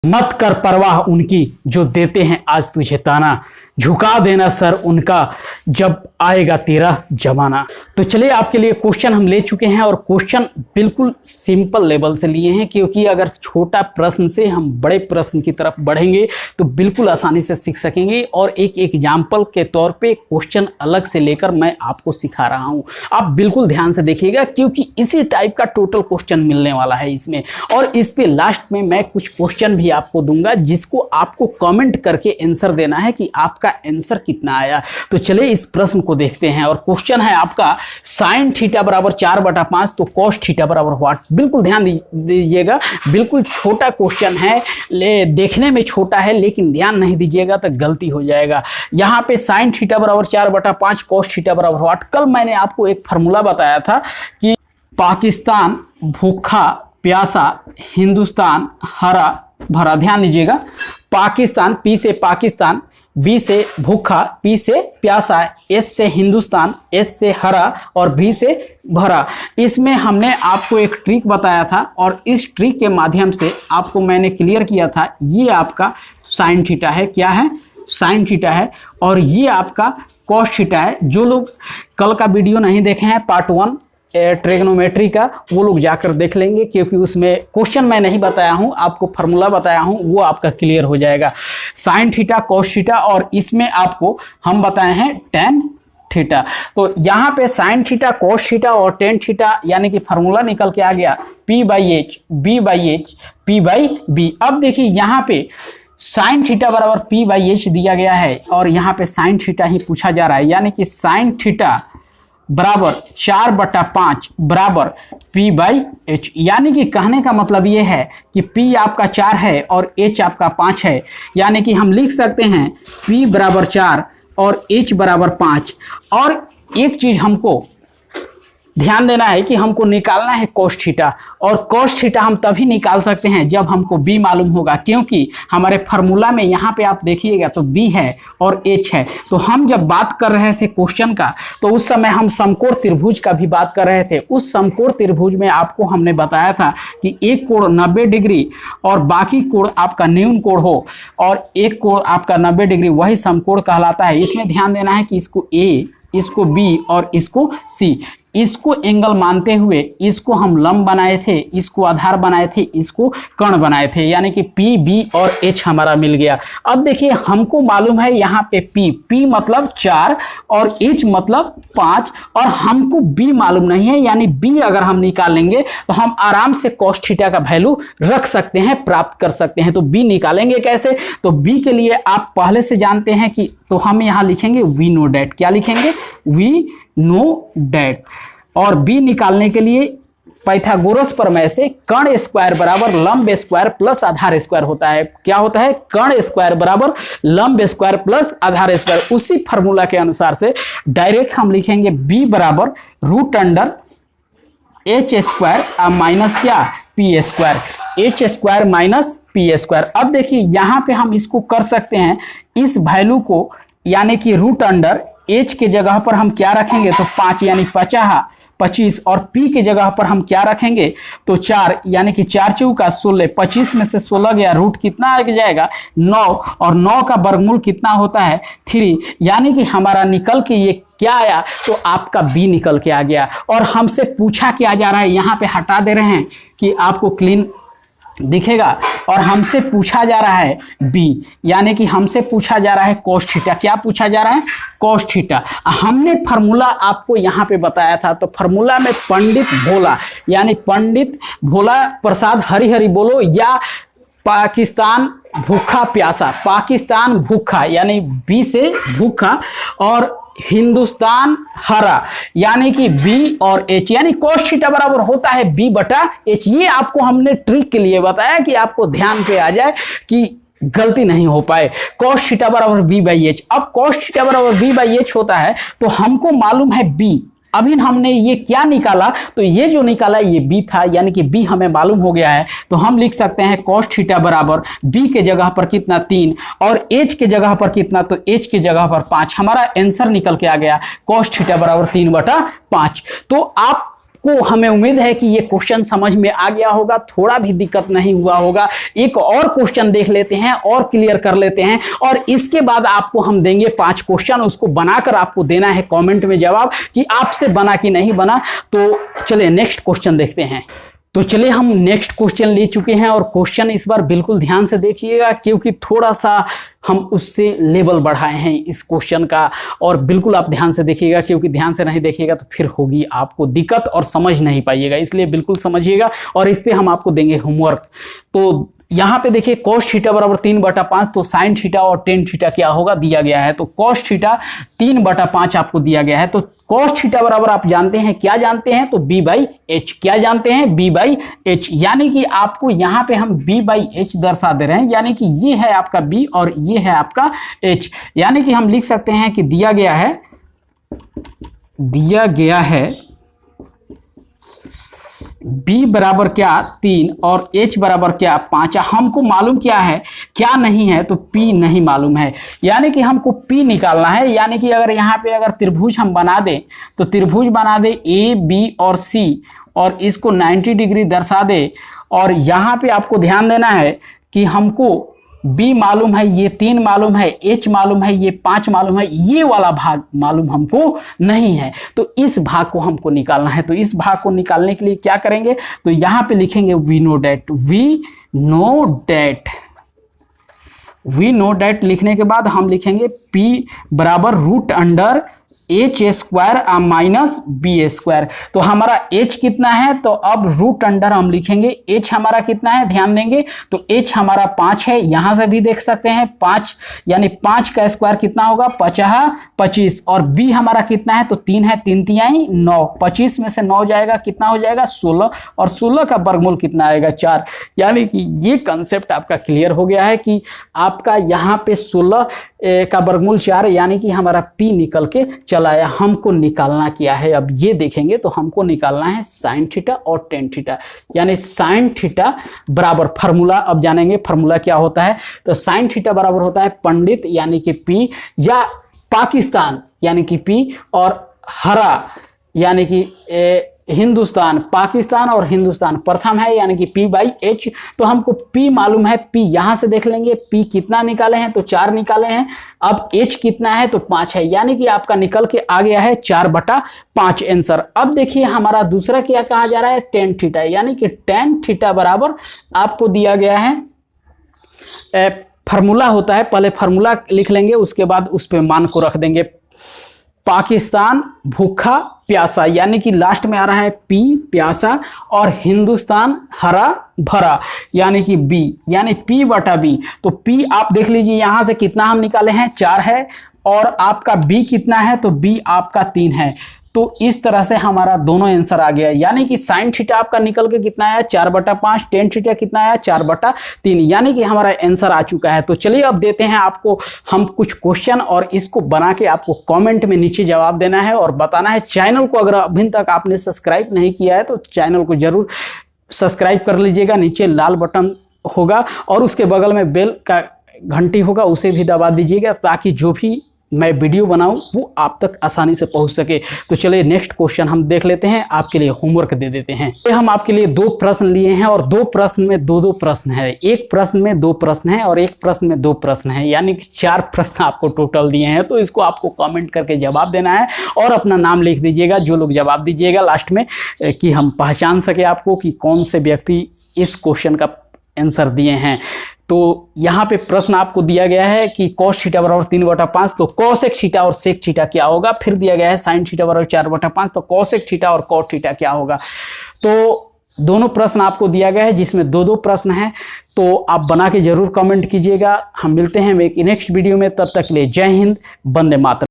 मत कर परवाह उनकी जो देते हैं आज तुझे ताना, झुका देना सर उनका जब आएगा तेरा जमाना। तो चलिए आपके लिए क्वेश्चन हम ले चुके हैं और क्वेश्चन बिल्कुल सिंपल लेवल से लिए हैं, क्योंकि अगर छोटा प्रश्न से हम बड़े प्रश्न की तरफ बढ़ेंगे तो बिल्कुल आसानी से सीख सकेंगे। और एक एग्जाम्पल के तौर पे क्वेश्चन अलग से लेकर मैं आपको सिखा रहा हूं, आप बिल्कुल ध्यान से देखिएगा, क्योंकि इसी टाइप का टोटल क्वेश्चन मिलने वाला है इसमें। और इस पे लास्ट में मैं कुछ क्वेश्चन भी आपको दूंगा जिसको आपको कमेंट करके आंसर देना है कि आपका आंसर कितना आया। तो चलिए इस प्रश्न को देखते हैं। और क्वेश्चन है आपका साइन थीटा बराबर 4/5 तो कॉस थीटा बराबर व्हाट। बिल्कुल ध्यान दीजिएगा, बिल्कुल छोटा क्वेश्चन है, देखने में छोटा है लेकिन ध्यान नहीं दीजिएगा तो गलती हो जाएगा। यहाँ पे साइन थीटा बराबर 4/5 कॉस थीटा बराबर व्हाट। कल मैंने आपको एक फार्मूला बताया था कि पाकिस्तान भूखा प्यासा, हिंदुस्तान हरा भरा। ध्यान दीजिएगा, पाकिस्तान, पी से पाकिस्तान, बी से भूखा, पी से प्यासा, एस से हिंदुस्तान, एस से हरा और बी से भरा। इसमें हमने आपको एक ट्रिक बताया था और इस ट्रिक के माध्यम से आपको मैंने क्लियर किया था। ये आपका साइन थीटा है, क्या है? साइन थीटा है। और ये आपका कॉस थीटा है। जो लोग कल का वीडियो नहीं देखे हैं पार्ट 1 ट्रिग्नोमेट्री का, वो लोग जाकर देख लेंगे, क्योंकि उसमें क्वेश्चन मैं नहीं बताया हूं, आपको फार्मूला बताया हूं, वो आपका क्लियर हो जाएगा। साइन थीटा कॉस थीटा, और इसमें आपको हम बताए हैं टेन थीटा। तो यहाँ पे साइन थीटा कॉस थीटा और टेन थीटा यानी कि फार्मूला निकल के आ गया P/H B/H P/B। अब देखिए यहाँ पे साइन थीटा बराबर P/H दिया गया है और यहाँ पे साइन थीटा ही पूछा जा रहा है, यानी कि साइन थीटा बराबर 4/5 बराबर P/H। यानी कि कहने का मतलब ये है कि P आपका 4 है और H आपका 5 है, यानी कि हम लिख सकते हैं P बराबर 4 और H बराबर 5। और एक चीज हमको ध्यान देना है कि हमको निकालना है कॉस थीटा, और कॉस थीटा हम तभी निकाल सकते हैं जब हमको B मालूम होगा, क्योंकि हमारे फार्मूला में यहाँ पे आप देखिएगा तो B है और H है। तो हम जब बात कर रहे थे क्वेश्चन का, तो उस समय हम समकोण त्रिभुज का भी बात कर रहे थे। उस समकोण त्रिभुज में आपको हमने बताया था कि एक कोण 90 डिग्री और बाकी कोण आपका न्यून कोण हो, और एक कोण आपका 90 डिग्री, वही समकोण कहलाता है। इसमें ध्यान देना है कि इसको A, इसको B और इसको C, इसको एंगल मानते हुए इसको हम लंब बनाए थे, इसको आधार बनाए थे, इसको कर्ण बनाए थे, यानी कि P, B और H हमारा मिल गया। अब देखिए हमको मालूम है यहाँ पे P मतलब 4 और H मतलब 5, और हमको B मालूम नहीं है, यानी B अगर हम निकालेंगे तो हम आराम से cos थीटा का वैल्यू रख सकते हैं, प्राप्त कर सकते हैं। तो B निकालेंगे कैसे? तो B के लिए आप पहले से जानते हैं कि, तो हम यहाँ लिखेंगे वी नो डैट। क्या लिखेंगे? We know that. और B निकालने के लिए पाइथागोरस प्रमेय से कर्ण स्क्वायर बराबर लंब स्क्वायर प्लस आधार स्क्वायर होता है। क्या होता है? कर्ण स्क्वायर बराबर लंब स्क्वायर प्लस आधार स्क्वायर। उसी फार्मूला के अनुसार से डायरेक्ट हम लिखेंगे B बराबर √H² माइनस क्या? P², H² minus P²। अब देखिए यहाँ पे हम इसको कर सकते हैं, इस वैल्यू को, यानी कि √H के जगह पर हम क्या रखेंगे? तो 5 यानी 25, और P के जगह पर हम क्या रखेंगे? तो 4 यानी कि 4 चौका 16, 25 में से 16 गया, रूट कितना आ जाएगा? 9, और 9 का वर्गमूल कितना होता है? 3, यानी कि हमारा निकल के ये क्या आया? तो आपका B निकल के आ गया। और हमसे पूछा क्या जा रहा है, यहाँ पे हटा दे रहे हैं कि आपको क्लीन दिखेगा, और हमसे पूछा जा रहा है B, यानी कि हमसे पूछा जा रहा है cos थीटा। क्या पूछा जा रहा है? cos theta. हमने फार्मूला आपको यहाँ पे बताया था, तो फार्मूला में पंडित भोला, यानी पंडित भोला प्रसाद हरिहरि बोलो, या पाकिस्तान भूखा प्यासा, पाकिस्तान भूखा यानी B से भूखा, और हिंदुस्तान हरा यानी कि B और H, यानी cos थीटा बराबर होता है B/H। ये आपको हमने ट्रिक के लिए बताया कि आपको ध्यान पे आ जाए कि गलती नहीं हो पाए। cos थीटा बराबर B/H। अब cos थीटा बराबर B/H होता है, तो हमको मालूम है B। अभी हमने ये क्या निकाला? तो ये जो निकाला ये B था, यानी कि B हमें मालूम हो गया है। तो हम लिख सकते हैं cos थीटा बराबर B के जगह पर कितना? 3, और H के जगह पर कितना? तो H के जगह पर 5। हमारा आंसर निकल के आ गया cos थीटा बराबर 3/5। तो आप आपको हमें उम्मीद है कि ये क्वेश्चन समझ में आ गया होगा, थोड़ा भी दिक्कत नहीं हुआ होगा। एक और क्वेश्चन देख लेते हैं और क्लियर कर लेते हैं, और इसके बाद आपको हम देंगे 5 क्वेश्चन, उसको बनाकर आपको देना है कमेंट में जवाब कि आपसे बना कि नहीं बना। तो चलिए नेक्स्ट क्वेश्चन देखते हैं। तो चलिए हम नेक्स्ट क्वेश्चन ले चुके हैं, और क्वेश्चन इस बार बिल्कुल ध्यान से देखिएगा क्योंकि थोड़ा सा हम उससे लेवल बढ़ाए हैं इस क्वेश्चन का, और बिल्कुल आप ध्यान से देखिएगा क्योंकि ध्यान से नहीं देखिएगा तो फिर होगी आपको दिक्कत और समझ नहीं पाइएगा, इसलिए बिल्कुल समझिएगा और इस पे हम आपको देंगे होमवर्क। तो यहाँ पे देखिए cos थीटा बराबर 3/5, तो sin थीटा और tan थीटा क्या होगा दिया गया है। तो cos थीटा 3/5 आपको दिया गया है। तो cos थीटा बराबर आप जानते हैं, क्या जानते हैं, तो b/h। क्या जानते हैं, b/h, यानी कि आपको यहाँ पे हम b/h दर्शा दे रहे हैं, यानी कि ये है आपका b और ये है आपका h, यानी कि हम लिख सकते हैं कि दिया गया है b बराबर क्या 3 और h बराबर क्या 5। हमको मालूम क्या है, क्या नहीं है, तो p नहीं मालूम है, यानी कि हमको p निकालना है। यानी कि अगर यहाँ पे अगर त्रिभुज हम बना दें, तो त्रिभुज बना दे a b और c, और इसको 90 डिग्री दर्शा दे, और यहाँ पे आपको ध्यान देना है कि हमको b मालूम है, ये 3 मालूम है, h मालूम है, ये 5 मालूम है, ये वाला भाग मालूम हमको नहीं है, तो इस भाग को हमको निकालना है। तो इस भाग को निकालने के लिए क्या करेंगे, तो यहाँ पे लिखेंगे वी नो डैट लिखने के बाद हम लिखेंगे p बराबर √√h² माइनस b²। तो हमारा h कितना है, तो अब रूट अंडर हम लिखेंगे, h हमारा कितना है ध्यान देंगे, तो h हमारा 5 है, यहां से भी देख सकते हैं 5, यानी 5 का स्क्वायर कितना होगा 25, और b हमारा कितना है, तो 3 है, 3 तिहाई 9, 25 में से 9 जाएगा कितना हो जाएगा 16, और 16 का वर्गमूल कितना आएगा 4। यानी कि ये कंसेप्ट आपका क्लियर हो गया है कि आपका यहाँ पे 16 का वर्गमूल 4, यानी कि हमारा p निकल के चला आया। हमको निकालना क्या है, अब ये देखेंगे, तो हमको निकालना है sin थीटा और tan थीटा, यानी sin थीटा बराबर फार्मूला अब जानेंगे, फार्मूला क्या होता है, तो sin थीटा बराबर होता है पंडित यानी कि p, या पाकिस्तान यानी कि p, और हरा यानी कि हिंदुस्तान, पाकिस्तान और हिंदुस्तान प्रथम है, यानी कि p/h। तो हमको p मालूम है, p यहां से देख लेंगे, p कितना निकाले हैं, तो 4 निकाले हैं। अब h कितना है, तो 5 है, यानी कि आपका निकल के आ गया है 4/5 आंसर। अब देखिए हमारा दूसरा क्या कहा जा रहा है, tan थीटा, यानी कि tan थीटा बराबर आपको दिया गया है, फार्मूला होता है, पहले फार्मूला लिख लेंगे, उसके बाद उस पे मान को रख देंगे। पाकिस्तान भूखा प्यासा, यानी कि लास्ट में आ रहा है p प्यासा, और हिंदुस्तान हरा भरा यानी कि b, यानी p/b। तो p आप देख लीजिए यहां से कितना हम निकाले हैं 4 है, और आपका b कितना है, तो b आपका 3 है। तो इस तरह से हमारा दोनों आंसर आ गया, यानी कि sin थीटा आपका निकल के कितना आया 4/5, tan थीटा कितना आया 4/3, यानी कि हमारा आंसर आ चुका है। तो चलिए अब देते हैं आपको हम कुछ क्वेश्चन, और इसको बना के आपको कमेंट में नीचे जवाब देना है और बताना है। चैनल को अगर अभी तक आपने सब्सक्राइब नहीं किया है तो चैनल को जरूर सब्सक्राइब कर लीजिएगा, नीचे लाल बटन होगा और उसके बगल में बेल का घंटी होगा, उसे भी दबा दीजिएगा ताकि जो भी मैं वीडियो बनाऊं वो आप तक आसानी से पहुंच सके। तो चलिए नेक्स्ट क्वेश्चन हम देख लेते हैं, आपके लिए होमवर्क दे देते हैं। तो हम आपके लिए 2 प्रश्न लिए हैं, और 2 प्रश्न में 2-2 प्रश्न है, एक प्रश्न में 2 प्रश्न है और एक प्रश्न में 2 प्रश्न है, यानी कि 4 प्रश्न आपको टोटल दिए हैं। तो इसको आपको कमेंट करके जवाब देना है और अपना नाम लिख दीजिएगा, जो लोग जवाब दीजिएगा लास्ट में, कि हम पहचान सके आपको कि कौन से व्यक्ति इस क्वेश्चन का आंसर दिए हैं। तो यहाँ पे प्रश्न आपको दिया गया है कि cos थीटा बराबर 3/5, तो cosec थीटा और sec थीटा क्या होगा। फिर दिया गया है sin थीटा बराबर 4/5, तो cosec थीटा और cot थीटा क्या होगा। तो दोनों प्रश्न आपको दिया गया है जिसमें 2-2 प्रश्न हैं। तो आप बना के जरूर कमेंट कीजिएगा। हम मिलते हैं एक नेक्स्ट वीडियो में, तब तक के लिए जय हिंद, वंदे मातरम।